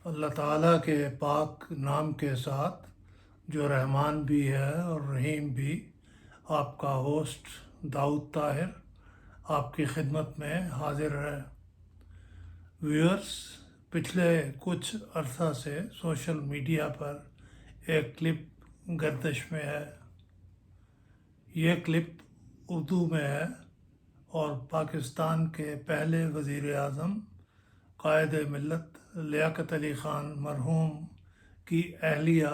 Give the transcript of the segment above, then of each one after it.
اللہ تعالیٰ کے پاک نام کے ساتھ جو رحمان بھی ہے اور رحیم بھی، آپ کا ہوسٹ داؤد طاہر آپ کی خدمت میں حاضر ہے۔ ویورز، پچھلے کچھ عرصہ سے سوشل میڈیا پر ایک کلپ گردش میں ہے۔ یہ کلپ اردو میں ہے اور پاکستان کے پہلے وزیر اعظم قائد ملت لیاقت علی خان مرحوم کی اہلیہ،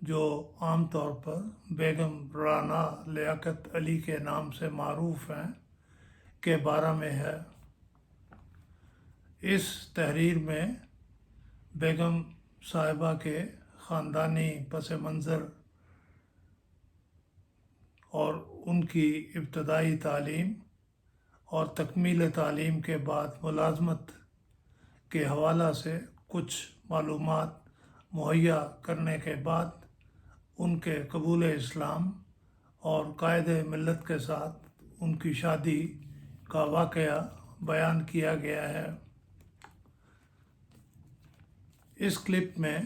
جو عام طور پر بیگم رانا لیاقت علی کے نام سے معروف ہیں، کے بارے میں ہے۔ اس تحریر میں بیگم صاحبہ کے خاندانی پس منظر اور ان کی ابتدائی تعلیم اور تکمیل تعلیم کے بعد ملازمت کے حوالہ سے کچھ معلومات مہیا کرنے کے بعد ان کے قبول اسلام اور قائد ملت کے ساتھ ان کی شادی کا واقعہ بیان کیا گیا ہے۔ اس کلپ میں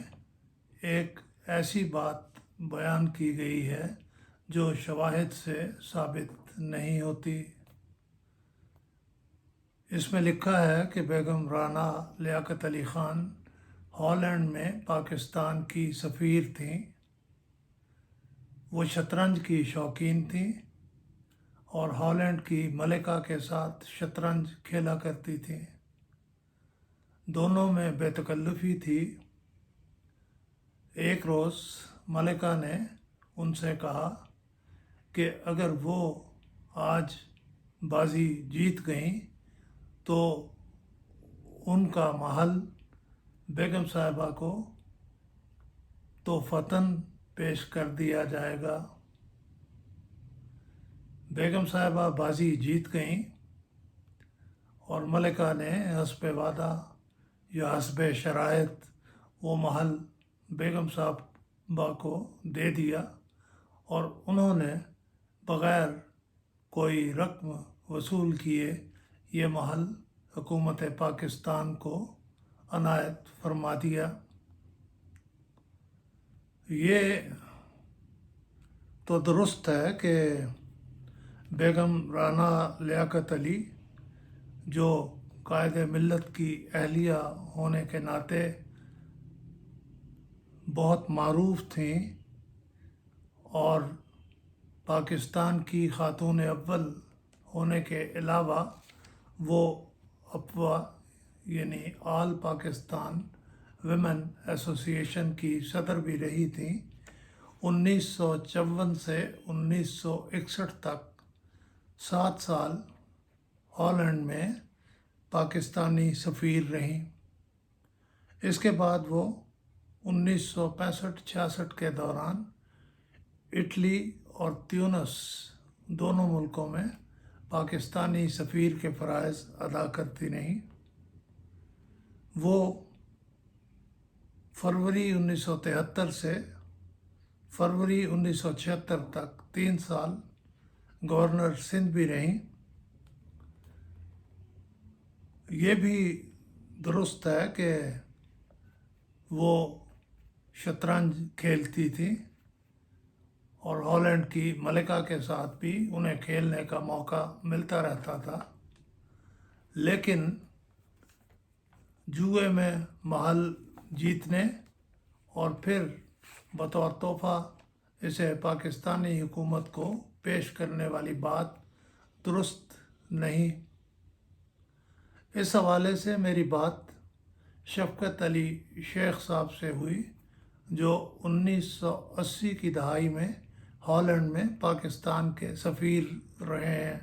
ایک ایسی بات بیان کی گئی ہے جو شواہد سے ثابت نہیں ہوتی۔ اس میں لکھا ہے کہ بیگم رانا لیاقت علی خان ہالینڈ میں پاکستان کی سفیر تھیں۔ وہ شطرنج کی شوقین تھیں اور ہالینڈ کی ملکہ کے ساتھ شطرنج کھیلا کرتی تھیں۔ دونوں میں بے تکلفی تھی۔ ایک روز ملکہ نے ان سے کہا کہ اگر وہ آج بازی جیت گئیں تو ان کا محل بیگم صاحبہ کو تحفتاً پیش کر دیا جائے گا۔ بیگم صاحبہ بازی جیت گئیں اور ملکہ نے حسب وعدہ یا حسب شرائط وہ محل بیگم صاحبہ کو دے دیا اور انہوں نے بغیر کوئی رقم وصول کیے یہ محل حکومت پاکستان کو عنایت فرما دیا۔ یہ تو درست ہے کہ بیگم رانا لیاقت علی، جو قائد ملت کی اہلیہ ہونے کے ناطے بہت معروف تھیں اور پاکستان کی خاتون اول ہونے کے علاوہ وہ اپوا یعنی آل پاکستان ویمن ایسوسی ایشن کی صدر بھی رہی تھیں۔ 1954 سے 1961 تک 7 سال ہالینڈ میں پاکستانی سفیر رہیں۔ اس کے بعد وہ 1965-66 کے دوران اٹلی اور تیونس دونوں ملکوں میں پاکستانی سفیر کے فرائض ادا کرتی رہیں۔ وہ فروری 1973 سے فروری 1976 تک 3 سال گورنر سندھ بھی رہیں۔ یہ بھی درست ہے کہ وہ شطرنج کھیلتی تھی اور ہالینڈ کی ملکہ کے ساتھ بھی انہیں کھیلنے کا موقع ملتا رہتا تھا، لیکن جوئے میں محل جیتنے اور پھر بطور تحفہ اسے پاکستانی حکومت کو پیش کرنے والی بات درست نہیں۔ اس حوالے سے میری بات شفقت علی شیخ صاحب سے ہوئی، جو 1980 کی دہائی میں ہالینڈ میں پاکستان کے سفیر رہے ہیں۔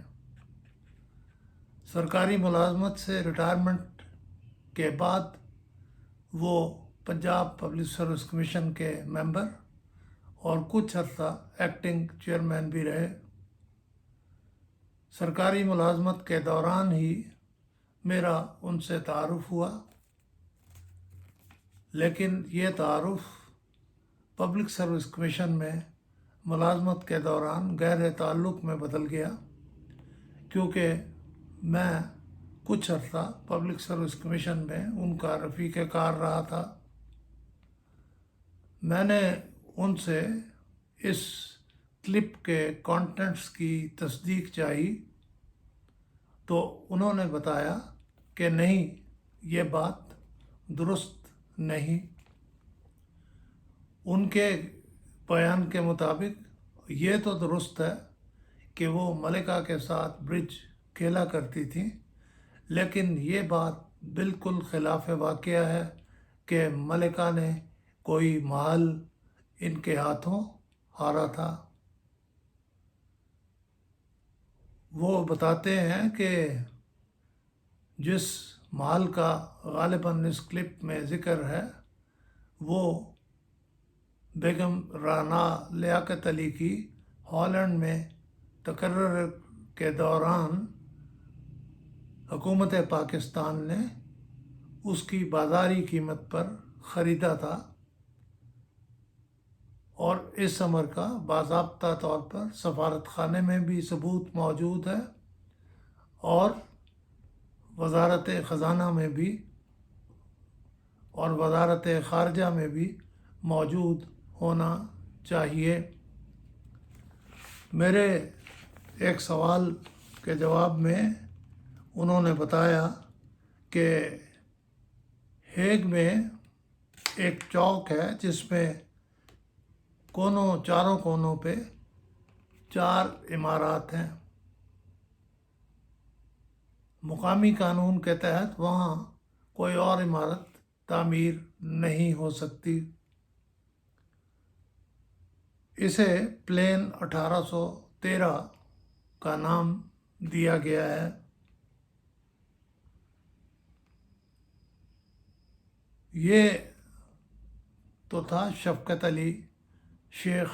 سرکاری ملازمت سے ریٹائرمنٹ کے بعد وہ پنجاب پبلک سروس کمیشن کے ممبر اور کچھ عرصہ ایکٹنگ چیئرمین بھی رہے۔ سرکاری ملازمت کے دوران ہی میرا ان سے تعارف ہوا، لیکن یہ تعارف پبلک سروس کمیشن میں ملازمت کے دوران گہرے تعلق میں بدل گیا، کیونکہ میں کچھ عرصہ پبلک سروس کمیشن میں ان کا رفیق کار رہا تھا۔ میں نے ان سے اس کلپ کے کانٹینٹس کی تصدیق چاہی تو انہوں نے بتایا کہ نہیں، یہ بات درست نہیں۔ ان کے بیان کے مطابق یہ تو درست ہے کہ وہ ملکہ کے ساتھ برج کھیلا کرتی تھیں، لیکن یہ بات بالکل خلاف واقعہ ہے کہ ملکہ نے کوئی محل ان کے ہاتھوں ہارا تھا۔ وہ بتاتے ہیں کہ جس محل کا غالباً اس کلپ میں ذکر ہے وہ بیگم رانا لیاقت علی کی ہالینڈ میں تقرر کے دوران حکومت پاکستان نے اس کی بازاری قیمت پر خریدا تھا، اور اس امر کا باضابطہ طور پر سفارت خانے میں بھی ثبوت موجود ہے اور وزارت خزانہ میں بھی اور وزارت خارجہ میں بھی موجود ہونا چاہیے۔ میرے ایک سوال کے جواب میں انہوں نے بتایا کہ ہیگ میں ایک چوک ہے جس میں چاروں کونوں پہ 4 عمارات ہیں۔ مقامی قانون کے تحت وہاں کوئی اور عمارت تعمیر نہیں ہو سکتی۔ اسے پلین 1813 کا نام دیا گیا ہے۔ یہ تو تھا شفقت علی شیخ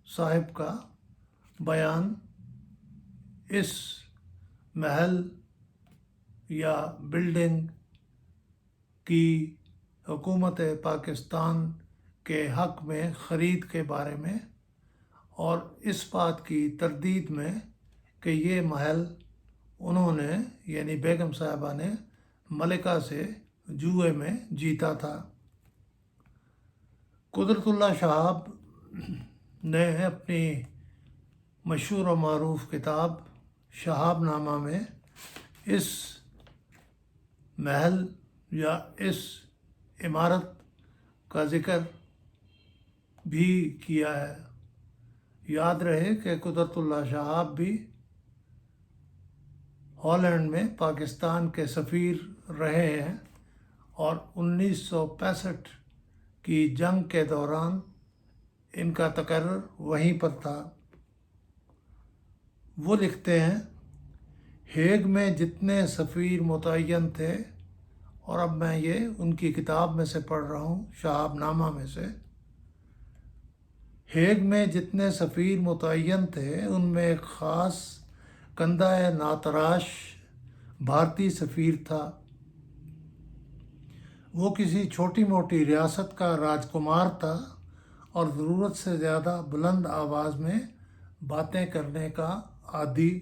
صاحب کا بیان اس محل یا بلڈنگ کی حکومت پاکستان کے حق میں خرید کے بارے میں، اور اس بات کی تردید میں کہ یہ محل انہوں نے یعنی بیگم صاحبہ نے ملکہ سے جوئے میں جیتا تھا۔ قدرت اللہ شہاب نے اپنی مشہور و معروف کتاب شہاب نامہ میں اس محل یا اس عمارت کا ذکر بھی کیا ہے۔ یاد رہے کہ قدرت اللہ شہاب بھی ہالینڈ میں پاکستان کے سفیر رہے ہیں اور 1965 کی جنگ کے دوران ان کا تقرر وہیں پر تھا۔ وہ لکھتے ہیں، ہیگ میں جتنے سفیر متعین تھے، اور اب میں یہ ان کی کتاب میں سے پڑھ رہا ہوں، شہاب نامہ میں سے، ہیگ میں جتنے سفیر متعین تھے ان میں ایک خاص کندہ ناتراش بھارتی سفیر تھا۔ وہ کسی چھوٹی موٹی ریاست کا راجکمار تھا اور ضرورت سے زیادہ بلند آواز میں باتیں کرنے کا عادی۔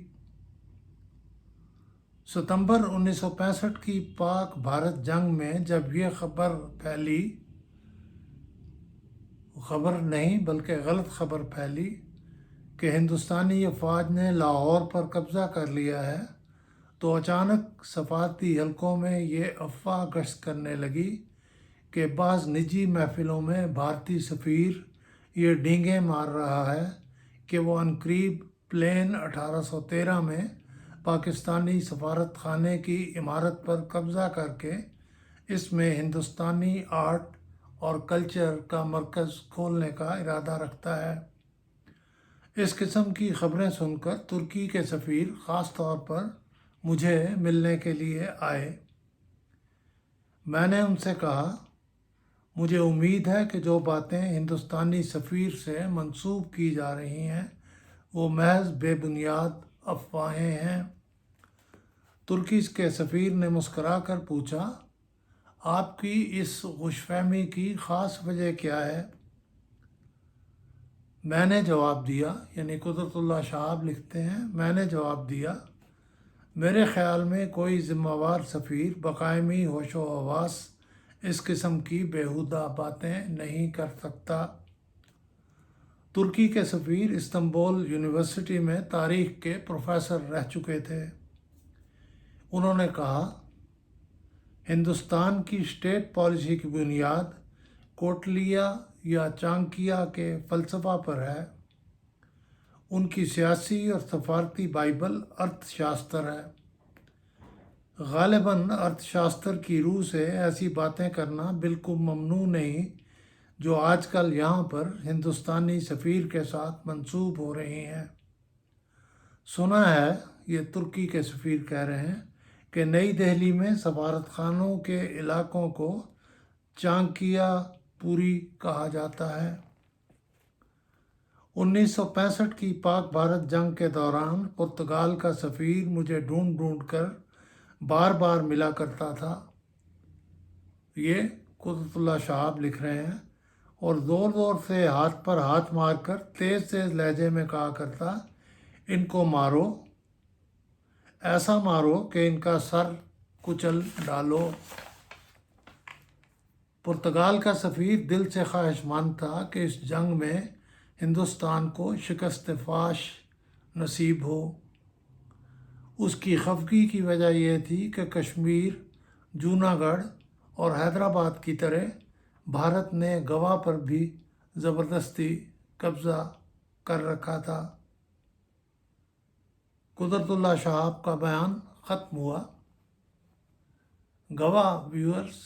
ستمبر 1965 کی پاک بھارت جنگ میں جب یہ خبر پھیلی، خبر نہیں بلکہ غلط خبر پھیلی کہ ہندوستانی افواج نے لاہور پر قبضہ کر لیا ہے، تو اچانک سفارتی حلقوں میں یہ افواہ گشت کرنے لگی کہ بعض نجی محفلوں میں بھارتی سفیر یہ ڈینگیں مار رہا ہے کہ وہ عنقریب پلین 1813 میں پاکستانی سفارت خانے کی عمارت پر قبضہ کر کے اس میں ہندوستانی آرٹ اور کلچر کا مرکز کھولنے کا ارادہ رکھتا ہے۔ اس قسم کی خبریں سن کر ترکی کے سفیر خاص طور پر مجھے ملنے کے لیے آئے۔ میں نے ان سے کہا، مجھے امید ہے کہ جو باتیں ہندوستانی سفیر سے منسوب کی جا رہی ہیں وہ محض بے بنیاد افواہیں ہیں۔ ترکی کے سفیر نے مسکرا کر پوچھا، آپ کی اس خوش فہمی کی خاص وجہ کیا ہے؟ میں نے جواب دیا، یعنی قدرت اللہ شہاب لکھتے ہیں، میں نے جواب دیا، میرے خیال میں کوئی ذمہ وار سفیر بقائمی ہوش و حواس اس قسم کی بیہودہ باتیں نہیں کر سکتا۔ ترکی کے سفیر استنبول یونیورسٹی میں تاریخ کے پروفیسر رہ چکے تھے۔ انہوں نے کہا، ہندوستان کی اسٹیٹ پالیسی کی بنیاد کوٹلیا یا چانکیہ کے فلسفہ پر ہے۔ ان کی سیاسی اور سفارتی بائبل ارتھ شاستر ہے۔ غالباً ارتھ شاستر کی روح سے ایسی باتیں کرنا بالکل ممنوع نہیں جو آج کل یہاں پر ہندوستانی سفیر کے ساتھ منسوب ہو رہی ہیں۔ سنا ہے، یہ ترکی کے سفیر کہہ رہے ہیں کہ نئی دہلی میں سفارت خانوں کے علاقوں کو چانکیہ پوری کہا جاتا ہے۔ 1965 کی پاک بھارت جنگ کے دوران پرتگال کا سفیر مجھے ڈھونڈ ڈھونڈ کر بار بار ملا کرتا تھا۔ یہ قدرت اللہ شہاب لکھ رہے ہیں، اور زور زور سے ہاتھ پر ہاتھ مار کر تیز تیز لہجے میں کہا کرتا، ان کو مارو، ایسا مارو کہ ان کا سر کچل ڈالو۔ پرتگال کا سفیر دل سے خواہش مند تھا کہ اس جنگ میں ہندوستان کو شکست فاش نصیب ہو۔ اس کی خفگی کی وجہ یہ تھی کہ کشمیر، جوناگڑھ اور حیدرآباد کی طرح بھارت نے گوا پر بھی زبردستی قبضہ کر رکھا تھا۔ قدرت اللہ شہاب کا بیان ختم ہوا۔ گوا ویورز،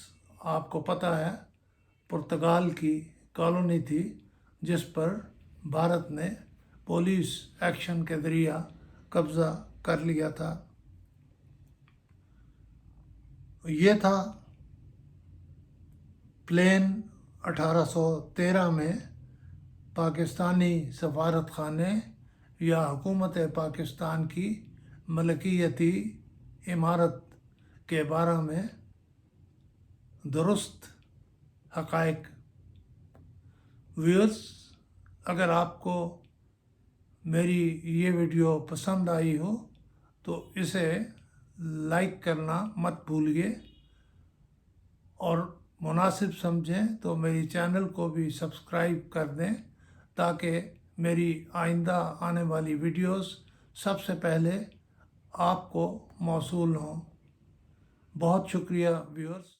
آپ کو پتہ ہے، پرتگال کی کالونی تھی جس پر بھارت نے پولیس ایکشن کے ذریعہ قبضہ کر لیا تھا۔ یہ تھا پلین 1813 میں پاکستانی سفارت خانے یا حکومت پاکستان کی ملکیتی عمارت کے بارے میں درست حقائق۔ ویورز، اگر آپ کو میری یہ ویڈیو پسند آئی ہو تو اسے لائک کرنا مت بھولیے، اور مناسب سمجھیں تو میری چینل کو بھی سبسکرائب کر دیں تاکہ میری آئندہ آنے والی ویڈیوز سب سے پہلے آپ کو موصول ہوں۔ بہت شکریہ ویورز۔